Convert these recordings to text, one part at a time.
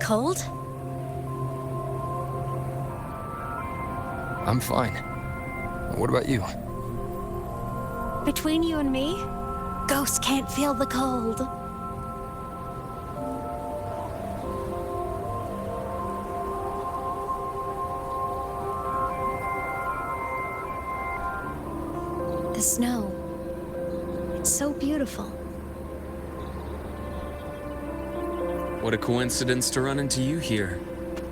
Cold? I'm fine. What about you? Between you and me, ghosts can't feel the cold. The snow. It's so beautiful. What a coincidence to run into you here.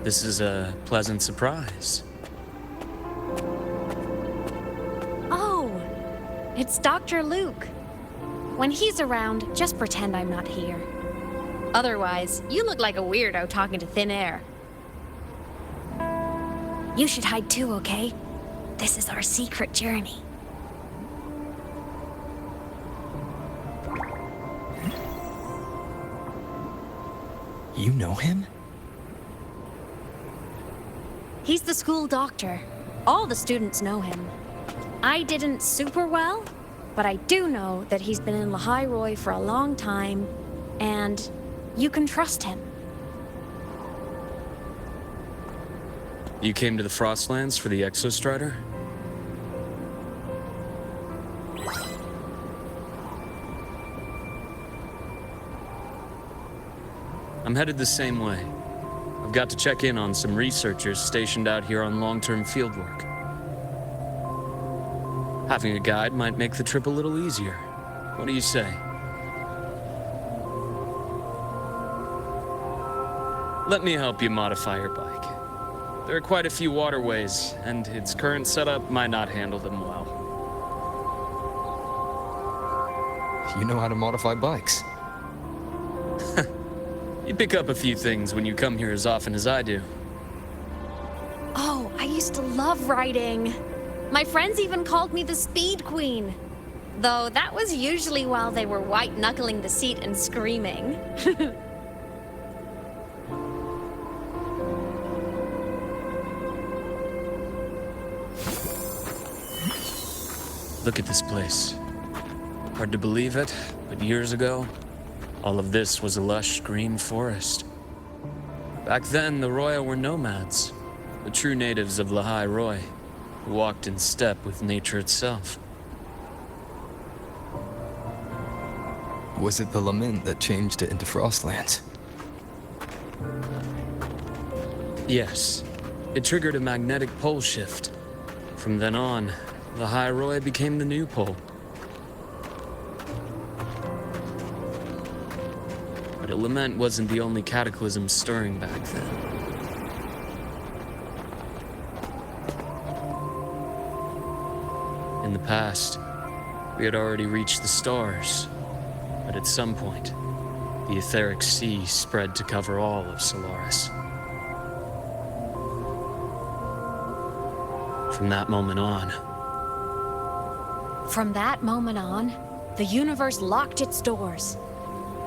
This is a pleasant surprise. Oh, it's Dr. Luke. When he's around, just pretend I'm not here. Otherwise, you look like a weirdo talking to thin air. You should hide too, okay? This is our secret journey. You know him? He's the school doctor. All the students know him. I didn't super well, but I do know that he's been in Lahairoi for a long time, and you can trust him. You came to the Frostlands for the Exostrider? I'm headed the same way. I've got to check in on some researchers stationed out here on long-term fieldwork. Having a guide might make the trip a little easier. What do you say? Let me help you modify your bike. There are quite a few waterways, and its current setup might not handle them well. You know how to modify bikes. You pick up a few things when you come here as often as I do. Oh, I used to love riding. My friends even called me the Speed Queen. Though that was usually while they were white-knuckling the seat and screaming. Look at this place. Hard to believe it, but years ago, all of this was a lush green forest. Back then, the Roya were nomads, the true natives of Lahairoi, who walked in step with nature itself. Was it the lament that changed it into Frostlands? Yes, it triggered a magnetic pole shift. From then on, Lahairoi became the new pole. But a lament wasn't the only cataclysm stirring back then. In the past, we had already reached the stars, but at some point, the etheric sea spread to cover all of Solaris. From that moment on, the universe locked its doors.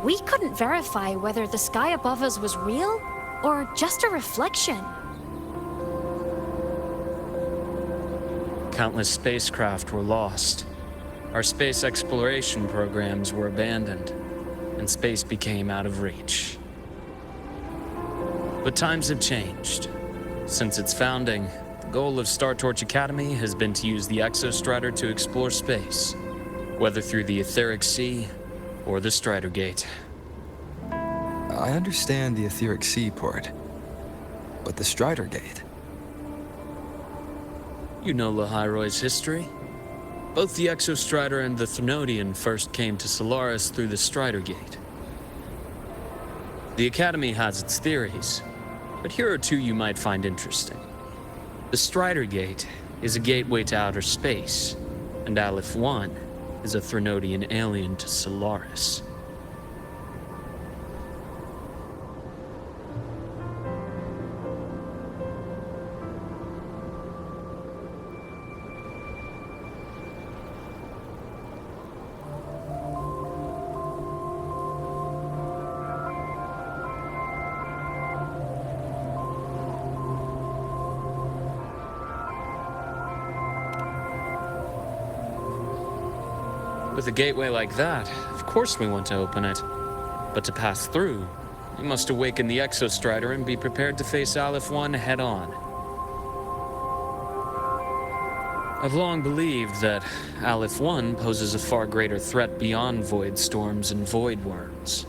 We couldn't verify whether the sky above us was real or just a reflection. countless spacecraft were lost. Our space exploration programs were abandoned, and space became out of reach. But times have changed. Since its founding, the goal of Star Torch Academy has been to use the Exostrider to explore space, whether through the Etheric Sea or the Strider Gate. I understand the Etheric Sea part, but the Strider Gate? You know Lahairoi's history. Both the Exostrider and the Thenodian first came to Solaris through the Strider Gate. The Academy has its theories, but here are two you might find interesting. The Strider Gate is a gateway to outer space, and Aleph 1 is a Thenodian alien to Solaris. With a gateway like that, of course we want to open it. But to pass through, we must awaken the Exostrider and be prepared to face Aleph 1 head-on. I've long believed that Aleph 1 poses a far greater threat beyond void storms and void worms.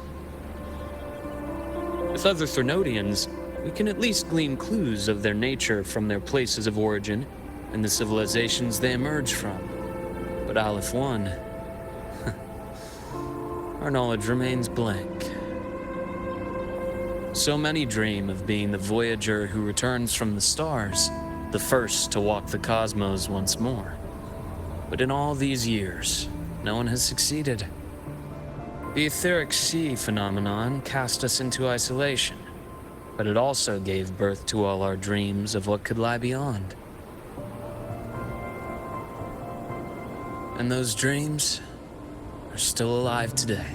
With other Threnodians, we can at least glean clues of their nature from their places of origin and the civilizations they emerge from. But Aleph 1, our knowledge remains blank. So many dream of being the voyager who returns from the stars, the first to walk the cosmos once more. But in all these years, no one has succeeded. The etheric sea phenomenon cast us into isolation, but it also gave birth to all our dreams of what could lie beyond. And those dreams are still alive today.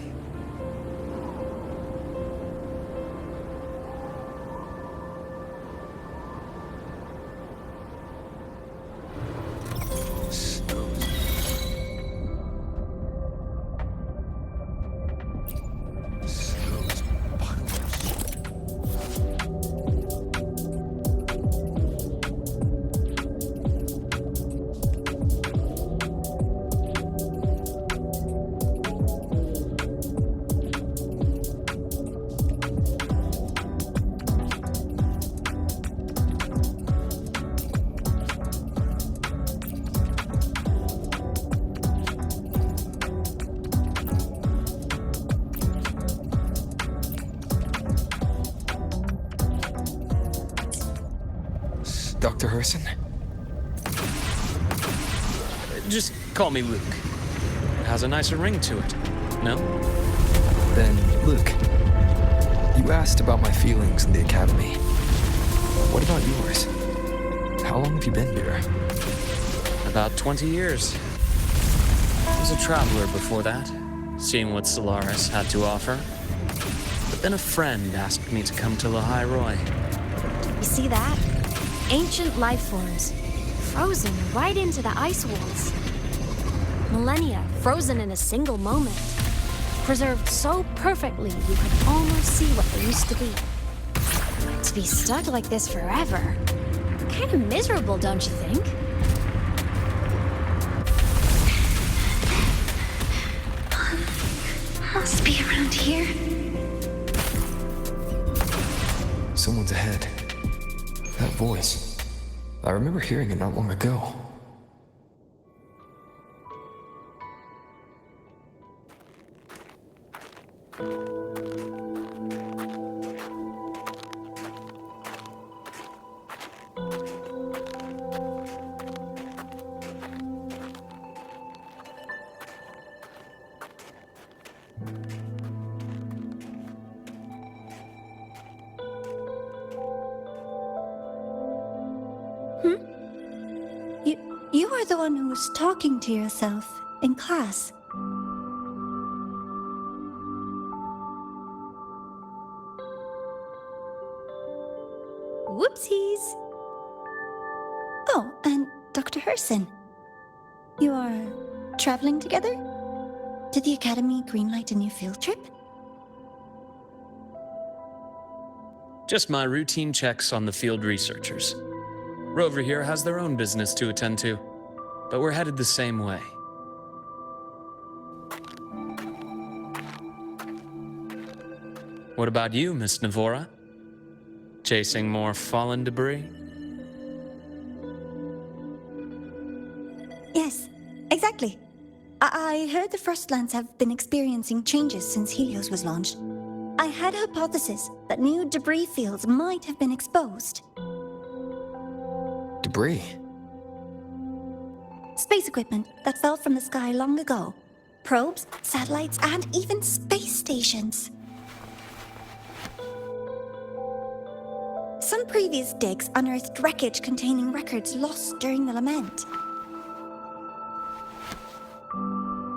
Dr. Herson? Just call me Luke. It has a nicer ring to it, no? Then, Luke, you asked about my feelings in the academy. What about yours? How long have you been here? About 20 years. I was a traveler before that, seeing what Solaris had to offer. But then a friend asked me to come to Lahairoi. You see that? Ancient life forms, frozen right into the ice walls. Millennia frozen in a single moment. Preserved so perfectly you could almost see what they used to be. To be stuck like this forever. Kind of miserable, don't you think? Must be around here. Someone's ahead. That voice. I remember hearing it not long ago. You are the one who was talking to yourself in class. Whoopsies! Oh, and Dr. Herson. You are traveling together? Did the Academy greenlight a new field trip? Just my routine checks on the field researchers. Rover here has their own business to attend to, but we're headed the same way. What about you, Miss Navora? Chasing more fallen debris? Yes, exactly. I heard the Frostlands have been experiencing changes since Helios was launched. I had a hypothesis that new debris fields might have been exposed. Debris? Space equipment that fell from the sky long ago. Probes, satellites, and even space stations. Some previous digs unearthed wreckage containing records lost during the lament.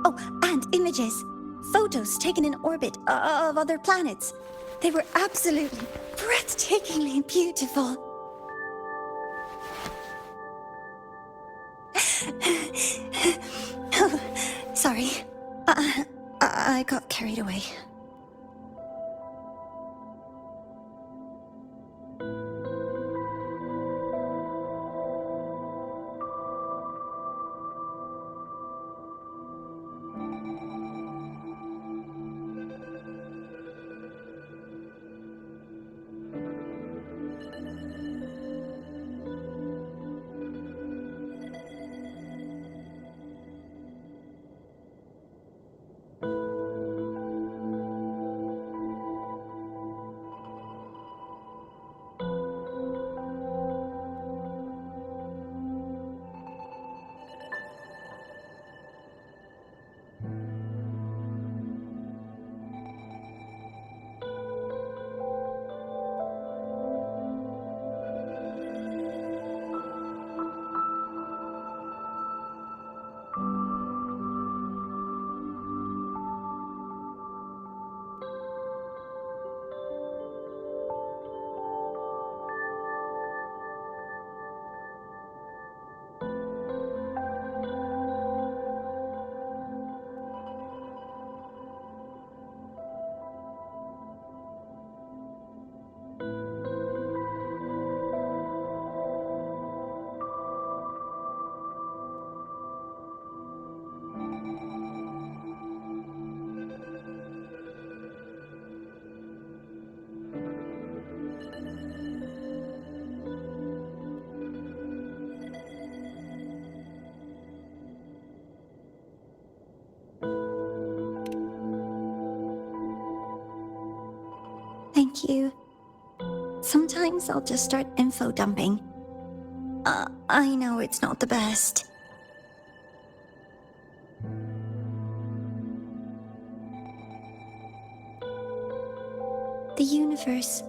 Oh, and images. Photos taken in orbit of other planets. They were absolutely breathtakingly beautiful. Oh, sorry. I got carried away. Thank you. Sometimes I'll just start info dumping. I know it's not the best. The universe.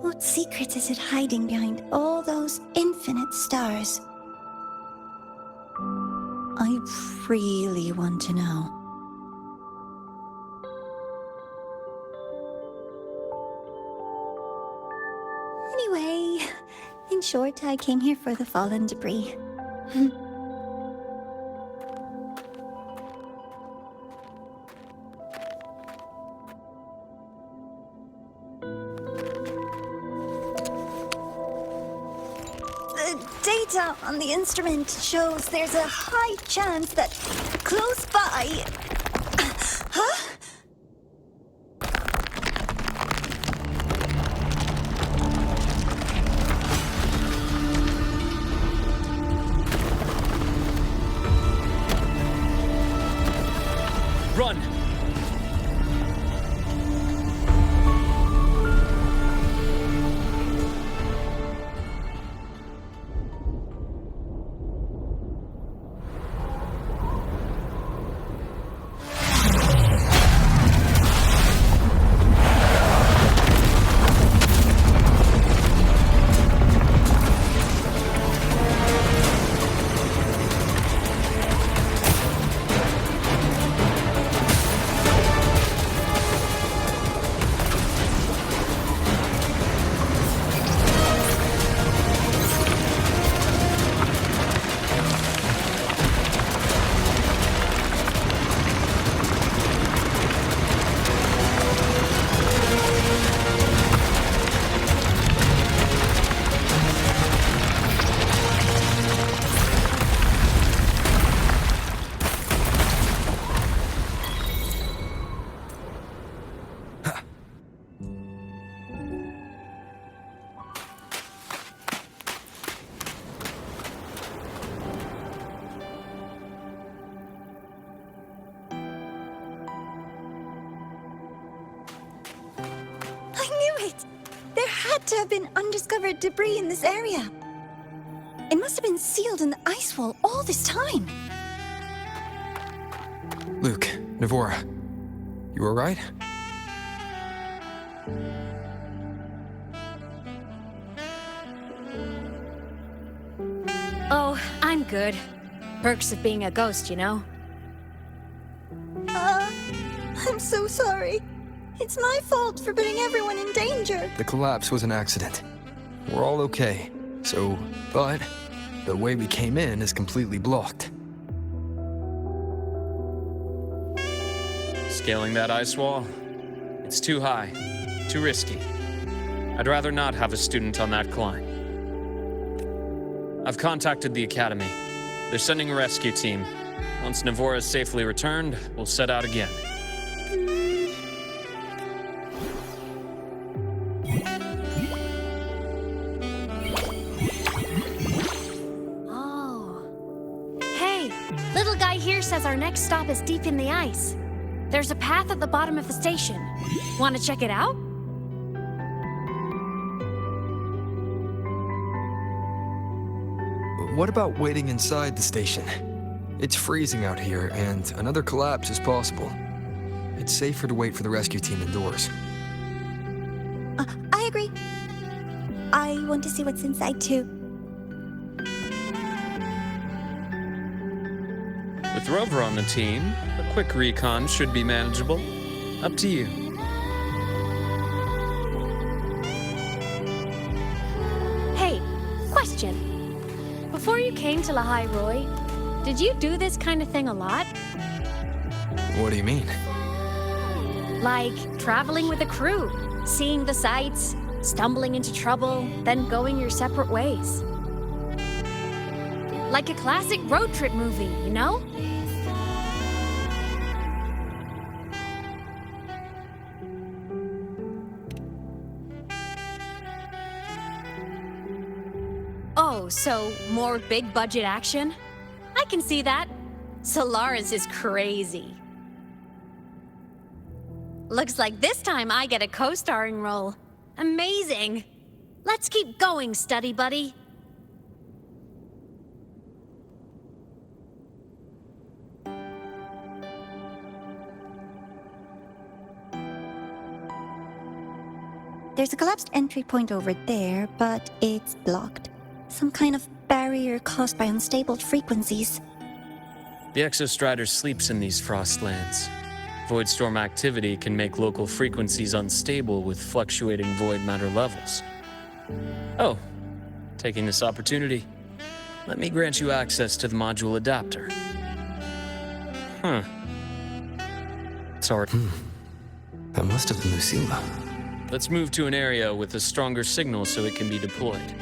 What secret is it hiding behind all those infinite stars? I really want to know. Anyway, in short, I came here for the fallen debris. The data on the instrument shows there's a high chance that close by... Huh? Run! To have been undiscovered debris in this area. It must have been sealed in the ice wall all this time. Luke, Navora, you alright? Oh, I'm good. Perks of being a ghost, you know? I'm so sorry. It's my fault for putting everyone in danger. The collapse was an accident. We're all okay. But the way we came in is completely blocked. Scaling that ice wall? It's too high, too risky. I'd rather not have a student on that climb. I've contacted the Academy. They're sending a rescue team. Once Navora is safely returned, we'll set out again. Oh. Hey, little guy here says our next stop is deep in the ice. There's a path at the bottom of the station. Want to check it out? What about waiting inside the station? It's freezing out here, and another collapse is possible. It's safer to wait for the rescue team indoors. I agree. I want to see what's inside too. With Rover on the team, a quick recon should be manageable. Up to you. Hey, question. Before you came to Lahai Roy, did you do this kind of thing a lot? What do you mean? Like traveling with a crew, seeing the sights, stumbling into trouble, then going your separate ways. Like a classic road trip movie, you know? Oh, so more big budget action? I can see that. Solaris is crazy. Looks like this time I get a co-starring role. Amazing. Let's keep going, study buddy. There's a collapsed entry point over there, but it's blocked. Some kind of barrier caused by unstable frequencies. The Exostrider sleeps in these frostlands. Void storm activity can make local frequencies unstable with fluctuating void matter levels. Oh, taking this opportunity, let me grant you access to the module adapter. Sorry. That must have been Lucilla. Let's move to an area with a stronger signal so it can be deployed.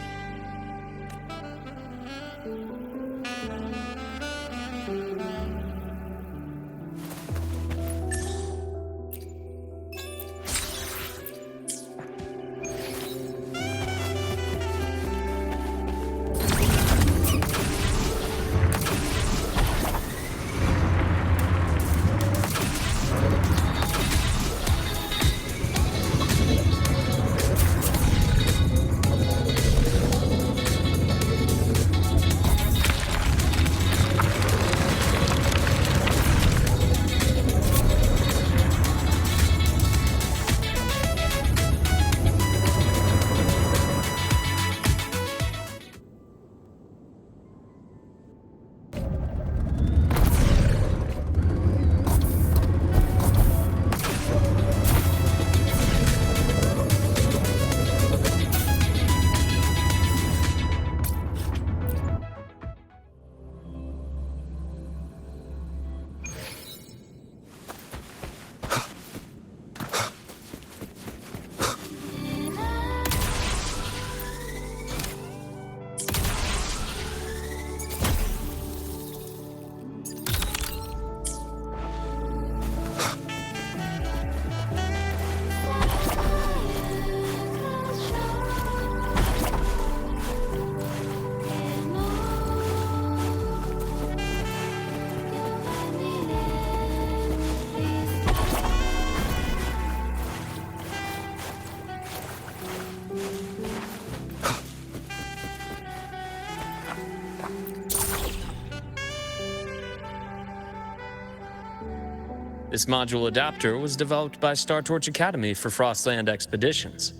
This module adapter was developed by Star Torch Academy for Frostland expeditions.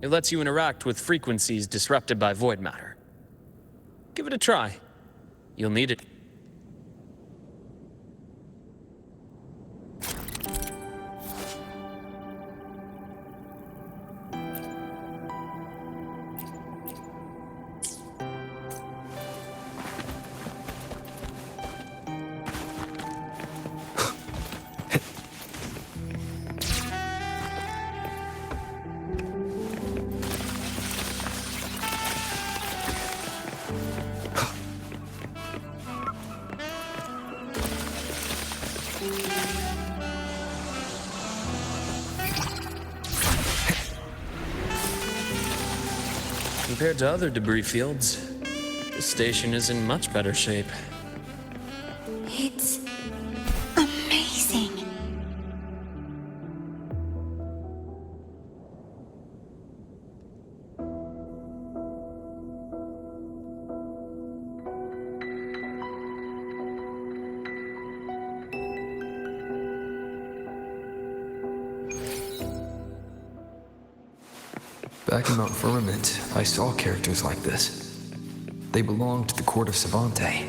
It lets you interact with frequencies disrupted by void matter. Give it a try. You'll need it. Compared to other debris fields, this station is in much better shape. It's amazing. Back in Mount Firmament, I saw characters like this. They belonged to the court of Savante.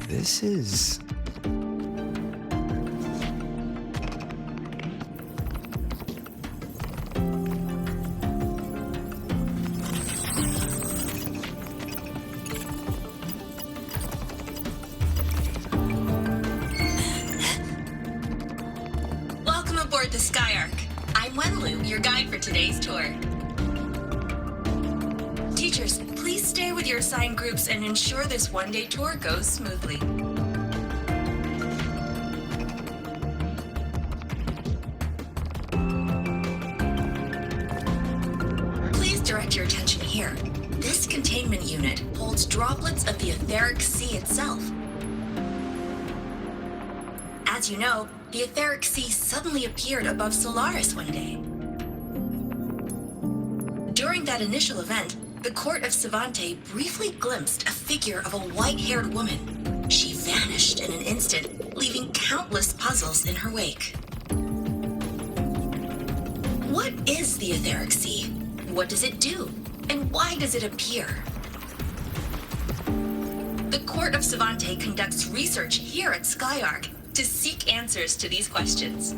This is... Welcome aboard the Skyark. I'm Luuk, your guide for today's tour. Teachers, please stay with your assigned groups and ensure this one-day tour goes smoothly. Please direct your attention here. This containment unit holds droplets of the etheric sea itself. As you know, the etheric sea suddenly appeared above Solaris one day. During that initial event, the court of Savante briefly glimpsed a figure of a white-haired woman. She vanished in an instant, leaving countless puzzles in her wake. What is the etheric sea? What does it do? And why does it appear? The court of Savante conducts research here at Skyark to seek answers to these questions.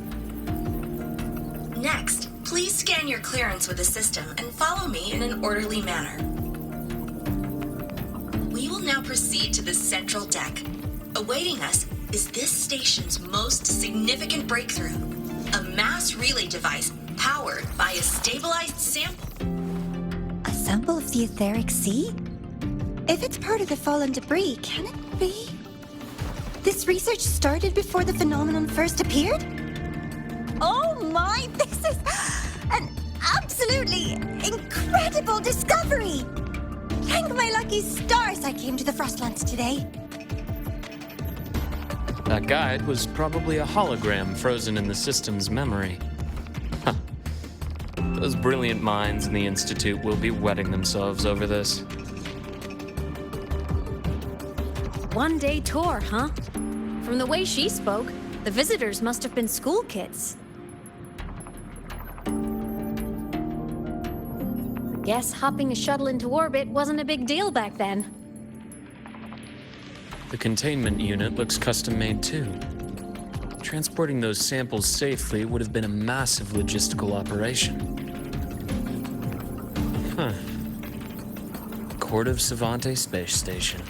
Next, please scan your clearance with the system and follow me in an orderly manner. We will now proceed to the central deck. Awaiting us is this station's most significant breakthrough, a mass relay device powered by a stabilized sample. A sample of the etheric sea? If it's part of the fallen debris, can it be? This research started before the phenomenon first appeared? Oh my, this is an absolutely incredible discovery! Thank my lucky stars I came to the Frostlands today. That guide was probably a hologram frozen in the system's memory. Huh. Those brilliant minds in the Institute will be wetting themselves over this. One-day tour, huh? From the way she spoke, the visitors must have been school kids. Guess hopping a shuttle into orbit wasn't a big deal back then. The containment unit looks custom-made too. Transporting those samples safely would have been a massive logistical operation. Huh. Court of Savante Space Station.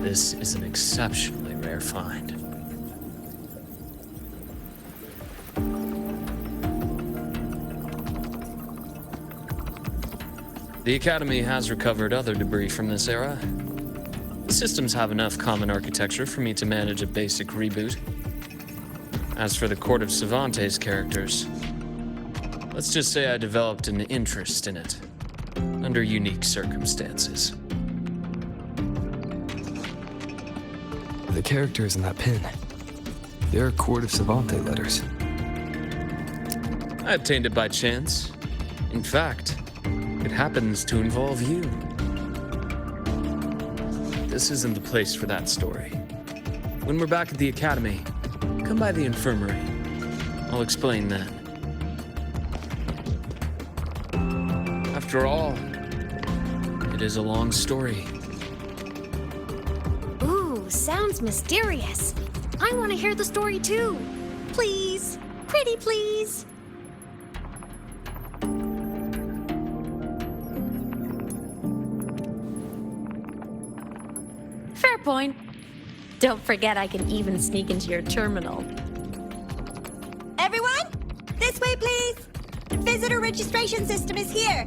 This is an exceptionally rare find. The Academy has recovered other debris from this era. The systems have enough common architecture for me to manage a basic reboot. As for the Court of Savante's characters, let's just say I developed an interest in it, under unique circumstances. The characters in that pin. They're Court of Savante letters. I obtained it by chance. In fact, it happens to involve you. This isn't the place for that story. When we're back at the Academy, come by the infirmary. I'll explain then. After all, it is a long story. Ooh, sounds mysterious. I want to hear the story too. Please, pretty please. Fair point. Don't forget I can even sneak into your terminal. Everyone, the visitor registration system is here.